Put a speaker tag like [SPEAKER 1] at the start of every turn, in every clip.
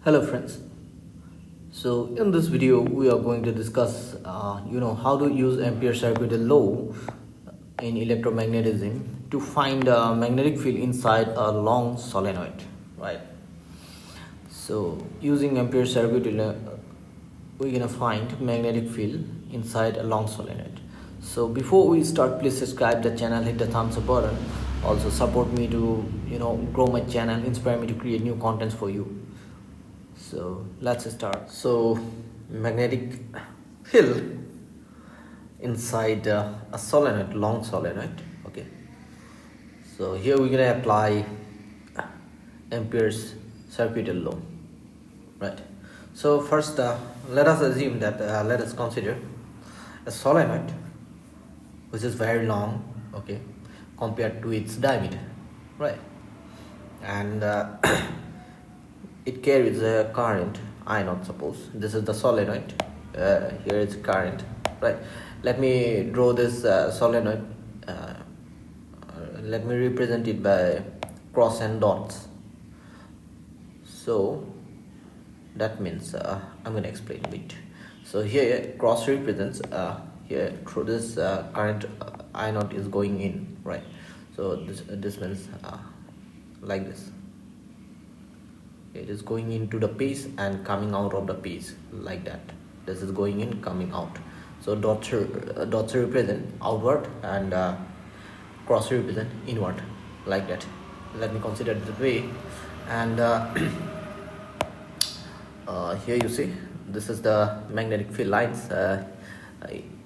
[SPEAKER 1] Hello friends. So in this video we are going to discuss how to use Ampere circuital law in electromagnetism to find a magnetic field inside a long solenoid, right? So using Ampere circuital we're gonna find magnetic field inside a long solenoid. So before we start, please subscribe the channel, hit the thumbs up button, also support me to grow my channel, inspire me to create new contents for you. So let's start. So magnetic field inside a solenoid, long solenoid. Okay, so here we're gonna apply Ampere's circuital law, right? So first let us assume that let us consider a solenoid which is very long, okay, compared to its diameter, right? And it carries a current I naught. Suppose this is the solenoid, here is current, right? Let me draw this solenoid, let me represent it by cross and dots. So that means I'm going to explain a bit. So here cross represents here through this current I naught is going in, right? So this means like this. It is going into the piece and coming out of the piece like that. This is going in, coming out. So dots represent outward and cross represent inward, like that. Let me consider it this way. And here you see this is the magnetic field lines.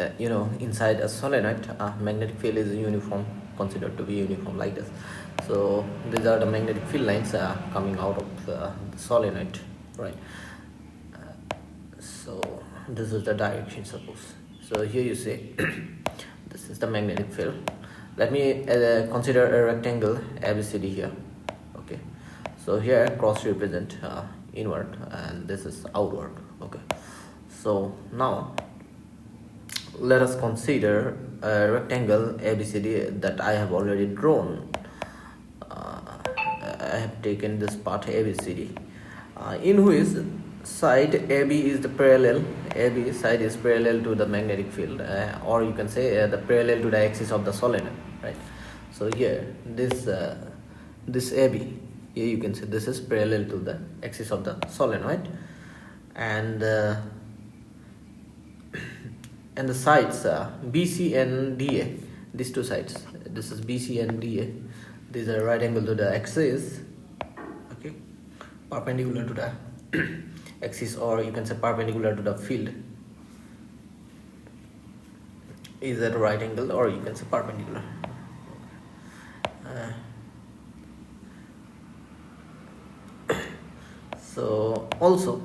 [SPEAKER 1] Inside a solenoid, magnetic field is uniform, considered to be uniform, like this. So these are the magnetic field lines coming out of the solenoid, right? So this is the direction, suppose. So here you see this is the magnetic field. Let me consider a rectangle ABCD here. Okay, so here cross represent inward and this is outward. Okay, so now let us consider a rectangle ABCD that I have already drawn. I have taken this part ABCD, in which side AB is the parallel. AB side is parallel to the magnetic field, or you can say the parallel to the axis of the solenoid, right? So here this AB, here you can say this is parallel to the axis of the solenoid, and the sides BC and DA, these two sides, this is BC and DA, these are right angle to the axis, okay, perpendicular to the axis, or you can say perpendicular to the field, is at a right angle, or you can say perpendicular. So also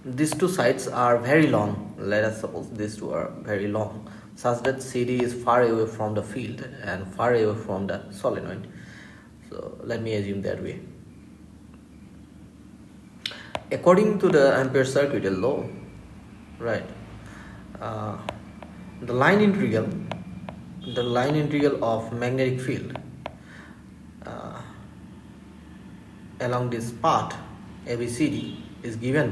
[SPEAKER 1] these two sides are very long. Let us suppose these two are very long, such that CD is far away from the field and far away from the solenoid. So let me assume that way. According to the Ampere circuital law, right, the line integral of magnetic field along this path ABCD is given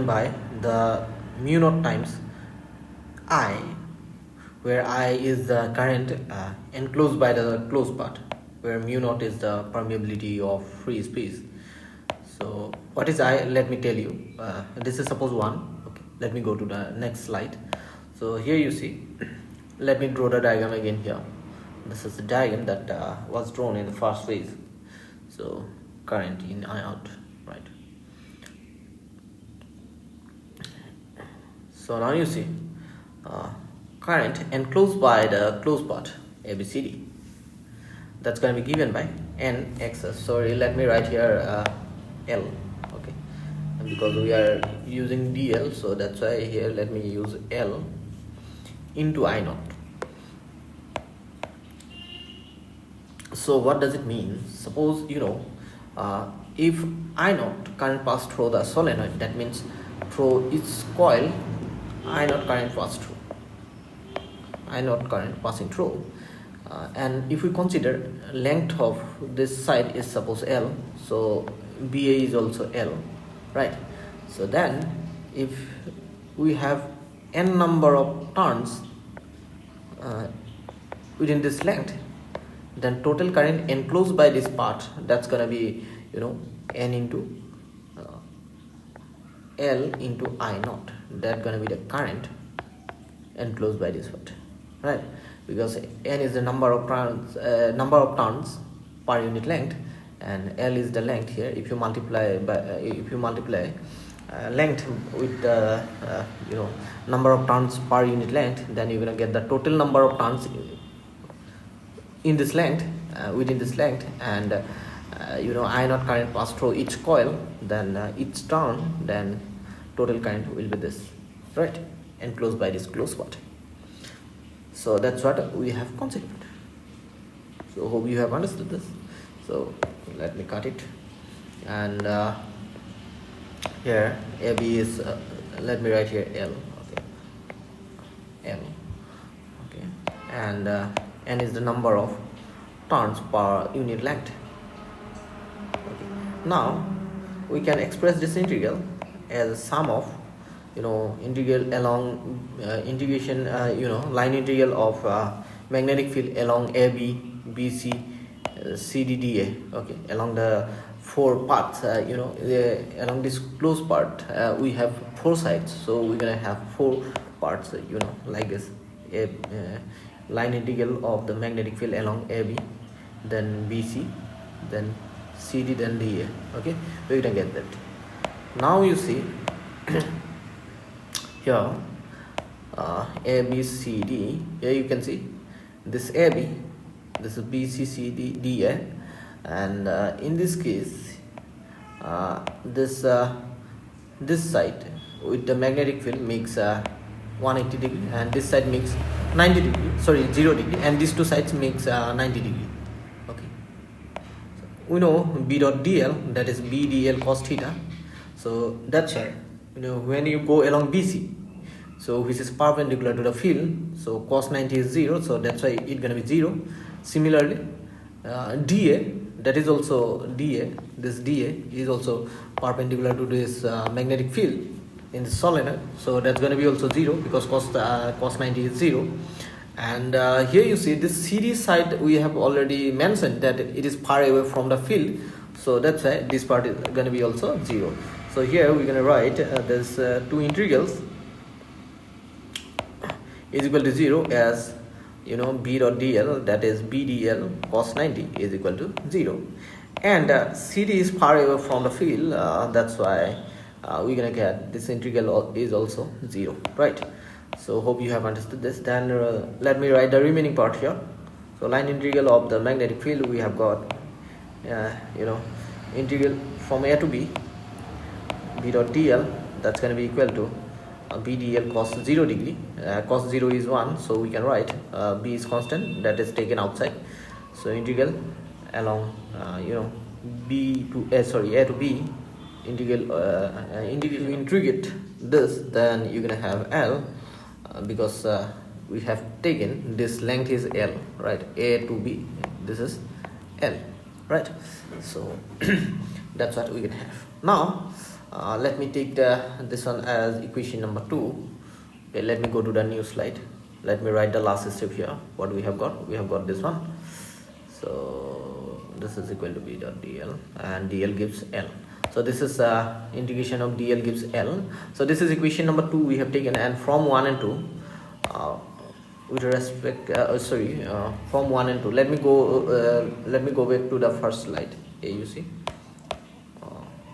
[SPEAKER 1] by the mu naught times I, where I is the current enclosed by the closed part, where mu naught is the permeability of free space. So what is I? Let me tell you. This is suppose 1. Okay, let me go to the next slide. So here you see, let me draw the diagram again here. This is the diagram that was drawn in the first phase. So current in, I out, right? So now you see current enclosed by the closed part ABCD, that's going to be given by n axis. Sorry, let me write here L, okay, and because we are using DL, so that's why here let me use L into I naught. So what does it mean? Suppose if I naught current pass through the solenoid, that means through its coil I naught current pass through, I naught current passing through, and if we consider length of this side is suppose L, so BA is also L, right? So then if we have n number of turns within this length, then total current enclosed by this part, that's gonna be n into L into I naught. That's gonna be the current enclosed by this part, right? Because n is the number of turns per unit length, and L is the length here. If you multiply length with the number of turns per unit length, then you're gonna get the total number of turns in this length, within this length, and I naught current passed through each coil, then each turn, then total current will be this, right, enclosed by this closed part. So that's what we have considered. So hope you have understood this. So let me cut it, and here AB is let me write here L, okay, L, okay, and N is the number of turns per unit length. Okay. Now we can express this integral as a sum of integral along integration line integral of magnetic field along AB, BC, CD, DA, okay, along the four paths. Along this closed part we have four sides, so we're gonna have four parts, like this. Line integral of the magnetic field along AB, then BC, then CD, then DA, okay, we can get that. Now you see here A, B, C, D. Here you can see this AB, this is B, C, C, D, DA, and in this case this side with the magnetic field makes 180 degree, and this side makes 90 degree, sorry, 0 degree, and these two sides makes 90 degree. Okay, so we know B dot DL, that is B DL cos theta. So that's why when you go along BC, so which is perpendicular to the field, so cos 90 is 0, so that's why it's gonna be 0. Similarly DA, that is also DA, this DA is also perpendicular to this magnetic field in the solenoid, so that's going to be also 0, because cos 90 is 0. And here you see this CD side, we have already mentioned that it is far away from the field, so that's why this part is going to be also 0. So here we're going to write this two integrals is equal to 0 as B dot DL, that is BDL cos 90 is equal to 0, and CD is far away from the field, that's why we're gonna get this integral is also 0, right? So hope you have understood this. Then let me write the remaining part here. So line integral of the magnetic field, we have got integral from A to B, B dot DL, that's going to be equal to BDL cos 0 degree. Cos 0 is 1, so we can write B is constant, that is taken outside. So integral along A to B, integrate this, then you're gonna have L, because we have taken this length is L, right? A to B, this is L, right? So that's what we can have. Now let me take this one as equation number 2. Okay, let me go to the new slide. Let me write the last step here. What we have got? We have got this one. So this is equal to B dot DL, and DL gives L. So this is integration of DL gives L. So this is equation number 2 we have taken, and from 1 and 2 with respect from 1 and 2, let me go back to the first slide. Here you see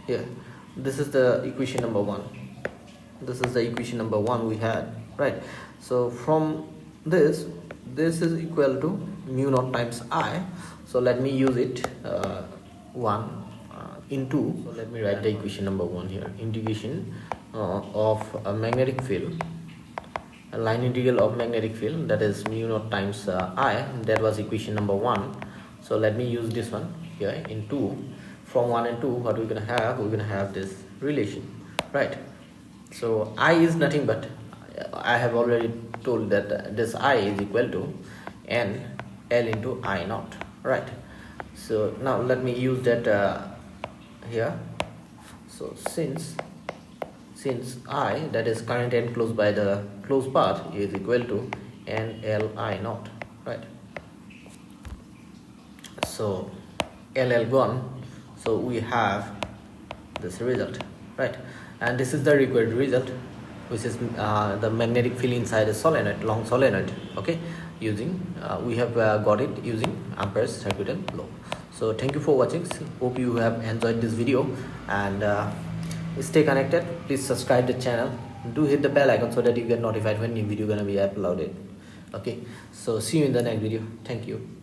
[SPEAKER 1] here, this is the equation number 1. This is the equation number 1 we had, right? So from this is equal to mu naught times I. So let me use it 1 into, so let me write the equation number 1 here. Integration of a magnetic field, a line integral of magnetic field, that is mu naught times I. That was equation number 1. So let me use this one here in 2. From 1 and 2, what we're gonna have? We're gonna have this relation, right? So I is nothing but, I have already told that this I is equal to N L into I naught, right? So now let me use that here. So since I, that is current enclosed by the closed path, is equal to N L I naught, right? So LL gone, so we have this result, right? And this is the required result, which is the magnetic field inside a solenoid, long solenoid. Okay, using we have got it using Ampere's circuital law. So thank you for watching. Hope you have enjoyed this video, and stay connected. Please subscribe the channel, do hit the bell icon so that you get notified when new video gonna be uploaded. Okay, so see you in the next video. Thank you.